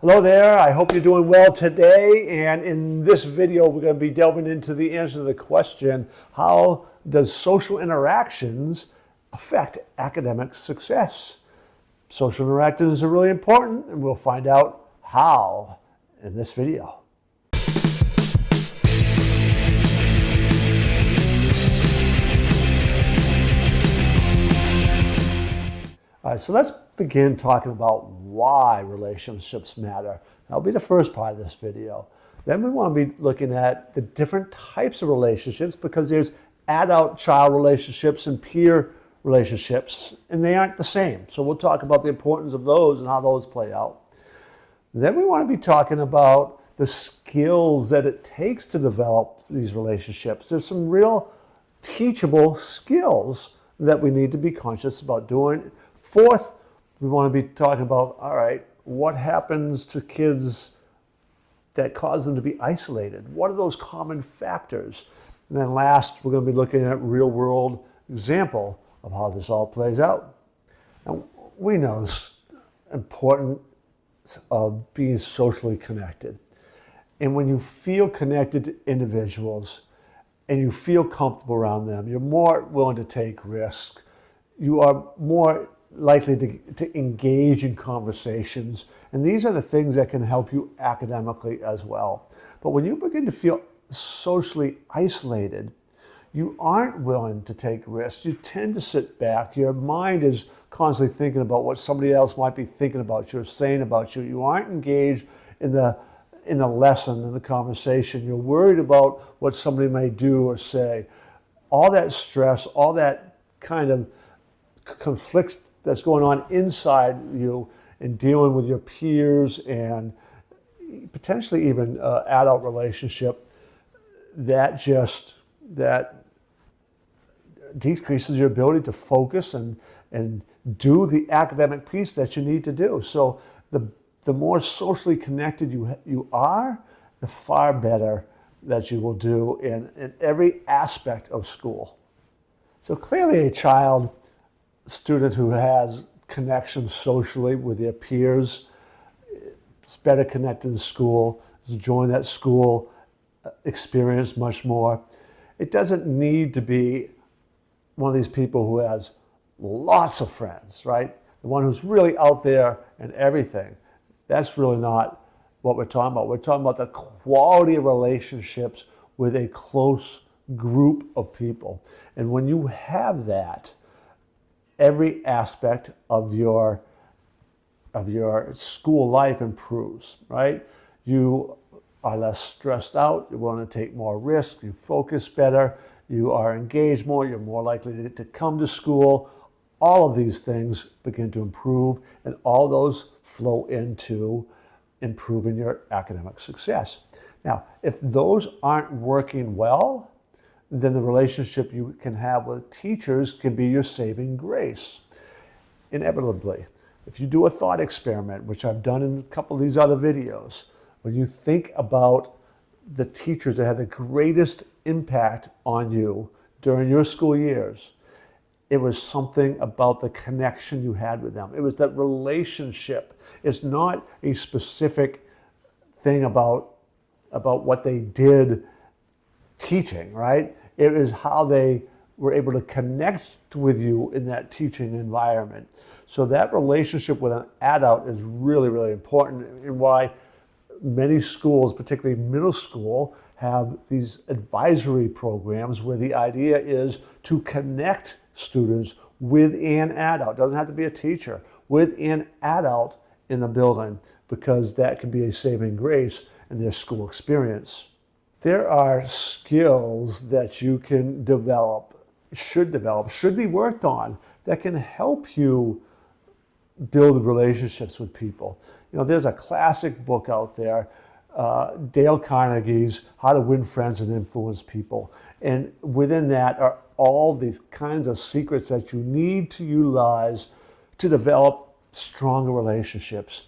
Hello there, I hope you're doing well today, and in this video we're going to be delving into the answer to the question, how does social interactions affect academic success? Social interactions are really important, and we'll find out how in this video. All right, so let's begin talking about why relationships matter. That'll be the first part of this video. Then we want to be looking at the different types of relationships, because there's adult-child relationships and peer relationships, and they aren't the same. So we'll talk about the importance of those and how those play out. Then we want to be talking about the skills that it takes to develop these relationships. There's some real teachable skills that we need to be conscious about doing. Fourth, we want to be talking about, all right, what happens to kids that cause them to be isolated? What are those common factors? And then last, we're going to be looking at real-world example of how this all plays out. Now, we know this importance of being socially connected. And when you feel connected to individuals and you feel comfortable around them, you're more willing to take risks. You are more likely to engage in conversations. And these are the things that can help you academically as well. But when you begin to feel socially isolated, you aren't willing to take risks. You tend to sit back. Your mind is constantly thinking about what somebody else might be thinking about you or saying about you. You aren't engaged in the lesson, in the conversation. You're worried about what somebody may do or say. All that stress, all that kind of conflict that's going on inside you and dealing with your peers and potentially even adult relationship, that decreases your ability to focus and do the academic piece that you need to do. So the more socially connected you are, the far better that you will do in every aspect of school. So clearly a student who has connections socially with their peers is better connected in school, is enjoying that school experience much more. It doesn't need to be one of these people who has lots of friends, right? The one who's really out there and everything. That's really not what we're talking about. We're talking about the quality of relationships with a close group of people. And when you have that, every aspect of your school life improves, right? You are less stressed out, you're willing to take more risk, you focus better, you are engaged more, you're more likely to come to school. All of these things begin to improve, and all those flow into improving your academic success. Now, if those aren't working well, then the relationship you can have with teachers can be your saving grace. Inevitably, if you do a thought experiment, which I've done in a couple of these other videos, when you think about the teachers that had the greatest impact on you during your school years, it was something about the connection you had with them. It was that relationship. It's not a specific thing about what they did teaching, right? It is how they were able to connect with you in that teaching environment. So that relationship with an adult is really, really important, and why many schools, particularly middle school, have these advisory programs where the idea is to connect students with an adult. It doesn't have to be a teacher, with an adult in the building, because that can be a saving grace in their school experience. There are skills that you can develop, should be worked on, that can help you build relationships with people. You know, there's a classic book out there, Dale Carnegie's How to Win Friends and Influence People. And within that are all these kinds of secrets that you need to utilize to develop stronger relationships.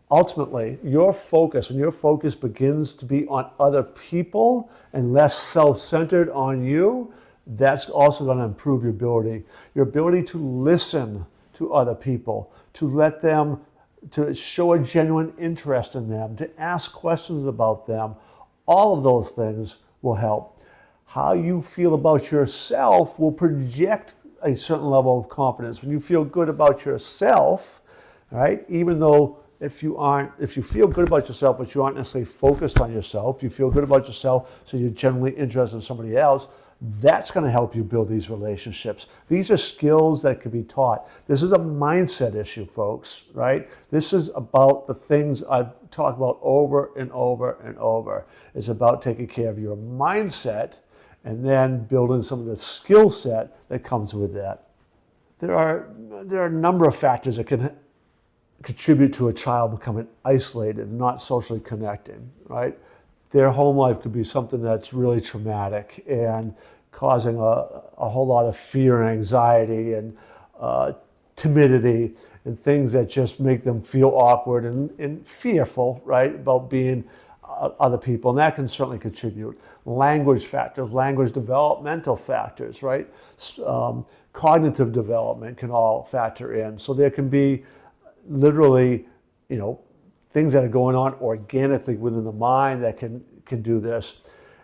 Ultimately, when your focus begins to be on other people and less self-centered on you, that's also going to improve your ability to listen to other people, to let them to show a genuine interest in them, to ask questions about them. All of those things will help. How you feel about yourself will project a certain level of confidence. When you feel good about yourself, right, even though if you feel good about yourself, but you aren't necessarily focused on yourself, you feel good about yourself, so you're genuinely interested in somebody else, that's going to help you build these relationships. These are skills that can be taught. This is a mindset issue, folks, right? This is about the things I've talked about over and over and over. It's about taking care of your mindset and then building some of the skill set that comes with that. There are a number of factors that can contribute to a child becoming isolated and not socially connecting, right? Their home life could be something that's really traumatic and causing a whole lot of fear and anxiety and timidity and things that just make them feel awkward and fearful, right, about being other people. And that can certainly contribute. Language factors, language developmental factors, right? Cognitive development can all factor in. So there can be literally, things that are going on organically within the mind that can do this.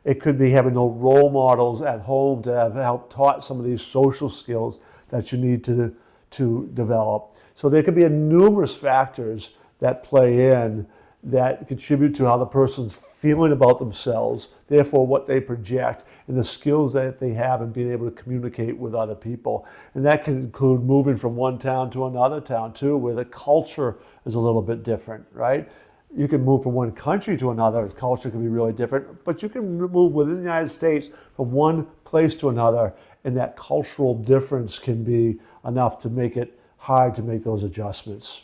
It could be having no role models at home to have helped taught some of these social skills that you need to develop. So there could be numerous factors that play in that contribute to how the person's feeling about themselves, therefore what they project, and the skills that they have in being able to communicate with other people. And that can include moving from one town to another town too, where the culture is a little bit different, right? You can move from one country to another, the culture can be really different, but you can move within the United States from one place to another, and that cultural difference can be enough to make it hard to make those adjustments.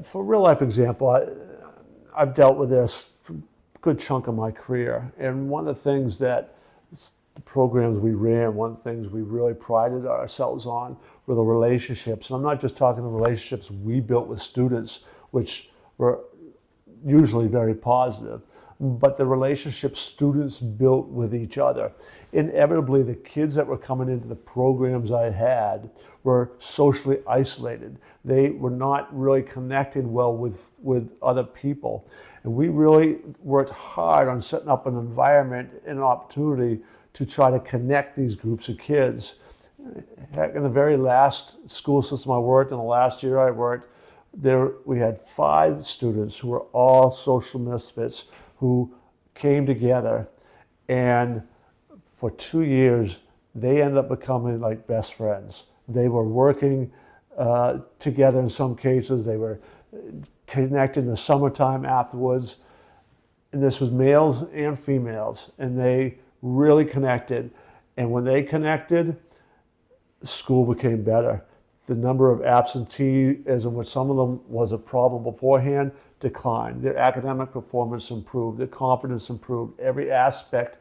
For a real life example, I've dealt with this for a good chunk of my career, and one of the things that the programs we ran, one of the things we really prided ourselves on were the relationships. And I'm not just talking the relationships we built with students, which were usually very positive, but the relationships students built with each other. Inevitably, the kids that were coming into the programs I had were socially isolated. They were not really connecting well with other people. And we really worked hard on setting up an environment and an opportunity to try to connect these groups of kids. Heck, in the very last school system I worked, in the last year I worked, we had 5 students who were all social misfits who came together, and for 2 years they ended up becoming like best friends. They were working together in some cases. They were connected in the summertime afterwards. And this was males and females, and they really connected. And when they connected, school became better. The number of absenteeism, which some of them was a problem beforehand, declined. Their academic performance improved. Their confidence improved. Every aspect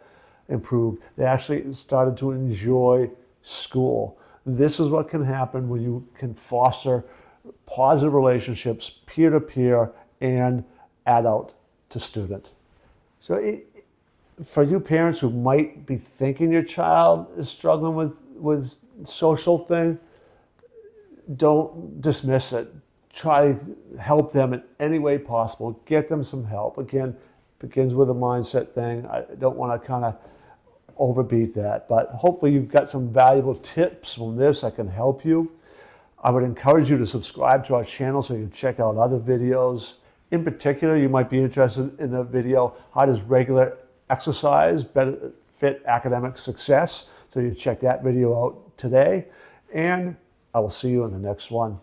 improved. They actually started to enjoy school. This is what can happen when you can foster positive relationships, peer-to-peer and adult to student. So for you parents who might be thinking your child is struggling with social thing, don't dismiss it. Try to help them in any way possible. Get them some help. Again, begins with a mindset thing. I don't want to kind of overbeat that, but hopefully you've got some valuable tips from this that can help you. I would encourage you to subscribe to our channel so you can check out other videos. In particular, you might be interested in the video, how does regular exercise benefit academic success? So you check that video out today, and I will see you in the next one.